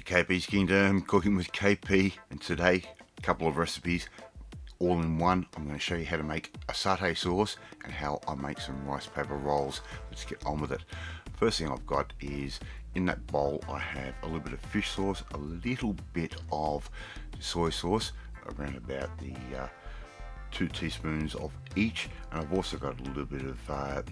to KP's Kingdom, cooking with KP, and today a couple of recipes all in one. I'm going to show you how to make a satay sauce and how I make some rice paper rolls. Let's get on with it. First thing I've got is in that bowl I have a little bit of fish sauce, a little bit of soy sauce, around about the 2 teaspoons of each, and I've also got a little bit of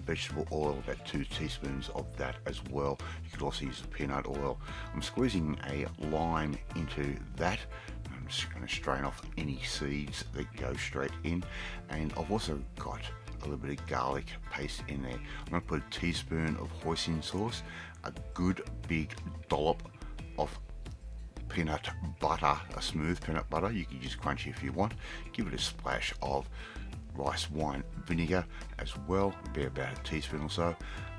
vegetable oil, about 2 teaspoons of that as well. You could also use the peanut oil. I'm squeezing a lime into that. I'm just going to strain off any seeds that go straight in, and I've also got a little bit of garlic paste in there. I'm going to put a teaspoon of hoisin sauce, a good big dollop of peanut butter, a smooth peanut butter. You can use crunchy if you want. Give it a splash of rice wine vinegar as well, be about a teaspoon or so,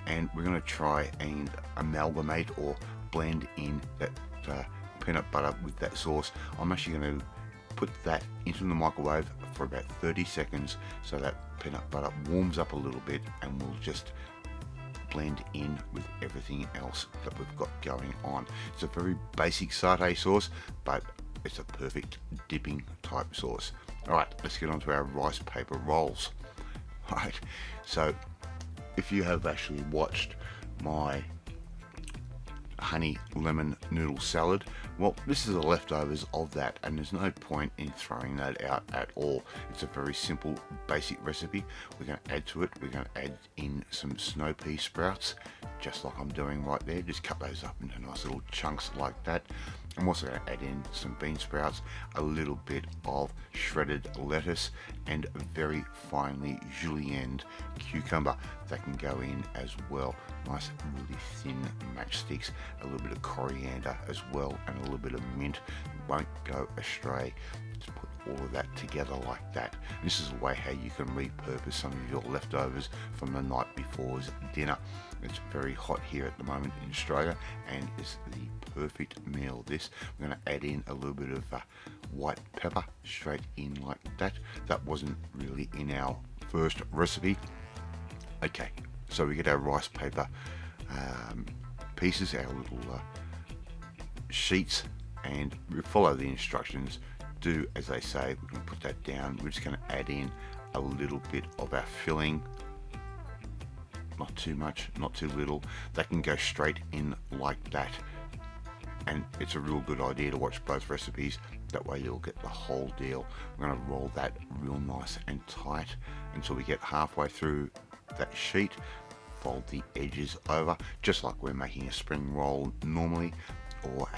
and we're going to try and amalgamate or blend in that peanut butter with that sauce. I'm actually going to put that into the microwave for about 30 seconds so that peanut butter warms up a little bit, and we'll just blend in with everything else that we've got going on. It's a very basic satay sauce, but it's a perfect dipping type sauce. Alright, let's get on to our rice paper rolls. Alright, so if you have actually watched my honey lemon noodle salad, well, this is the leftovers of that, and there's no point in throwing that out at all. It's a very simple basic recipe. We're going to add to it, we're going to add in some snow pea sprouts, just like I'm doing right there. Just cut those up into nice little chunks like that. I'm also going to add in some bean sprouts, a little bit of shredded lettuce, and a very finely julienned cucumber that can go in as well. Nice really thin matchsticks, a little bit of coriander as well, and a little bit of mint. Won't go astray. Just put all of that together like that. This is a way how you can repurpose some of your leftovers from the night before's dinner. It's very hot here at the moment in Australia, and it's the perfect meal. This, we're going to add in a little bit of white pepper straight in like that. That wasn't really in our first recipe. Okay, so we get our rice paper pieces, our little sheets, and we follow the instructions. Do as they say. We're going to put that down. We're just going to add in a little bit of our filling. Not too much, not too little. That can go straight in like that, and it's a real good idea to watch both recipes. That way you'll get the whole deal. We're going to roll that real nice and tight until we get halfway through that sheet. Fold the edges over, just like we're making a spring roll normally, or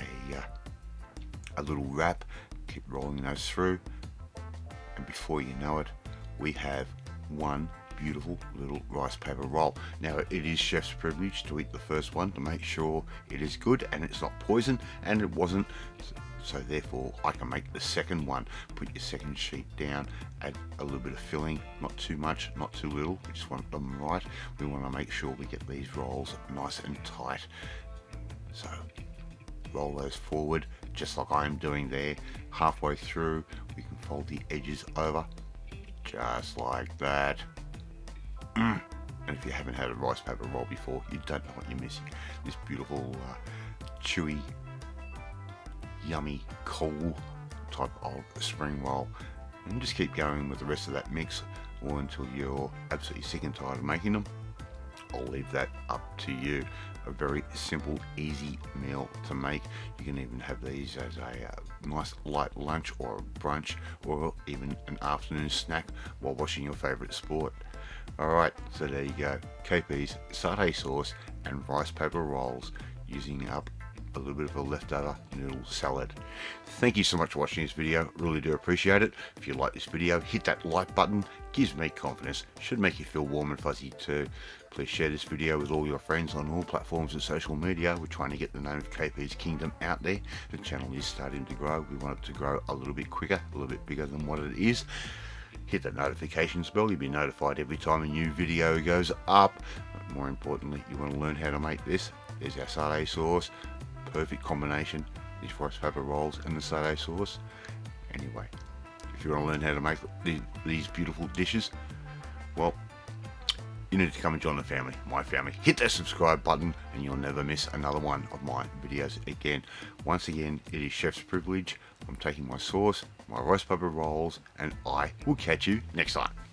a little wrap. Keep rolling those through, and before you know it, we have one beautiful little rice paper roll. Now, it is chef's privilege to eat the first one to make sure it is good and it's not poison, and it wasn't, so therefore I can make the second one. Put your second sheet down, add a little bit of filling, not too much, not too little. We just want them right. We want to make sure we get these rolls nice and tight. So roll those forward just like I am doing there. Halfway through, we can fold the edges over just like that. And if you haven't had a rice paper roll before, you don't know what you're missing. This beautiful chewy, yummy, cool type of spring roll. And just keep going with the rest of that mix, or until you're absolutely sick and tired of making them. I'll leave that up to you. A very simple, easy meal to make. You can even have these as a nice light lunch or a brunch, or even an afternoon snack while watching your favorite sport. Alright, so there you go. KP's satay sauce and rice paper rolls, using up a little bit of a leftover noodle salad. Thank you so much for watching this video. Really do appreciate it. If you like this video, hit that like button. Gives me confidence. Should make you feel warm and fuzzy too. Please share this video with all your friends on all platforms and social media. We're trying to get the name of KP's Kingdom out there. The channel is starting to grow. We want it to grow a little bit quicker, a little bit bigger than what it is. Hit the notifications bell. You'll be notified every time a new video goes up. But more importantly, you want to learn how to make this. There's our satay sauce. Perfect combination, these rice paper rolls and the satay sauce. Anyway, if you want to learn how to make these beautiful dishes, well, you need to come and join the family, my family. Hit that subscribe button and you'll never miss another one of my videos again. Once again, it is chef's privilege. I'm taking my sauce, my rice paper rolls, and I will catch you next time.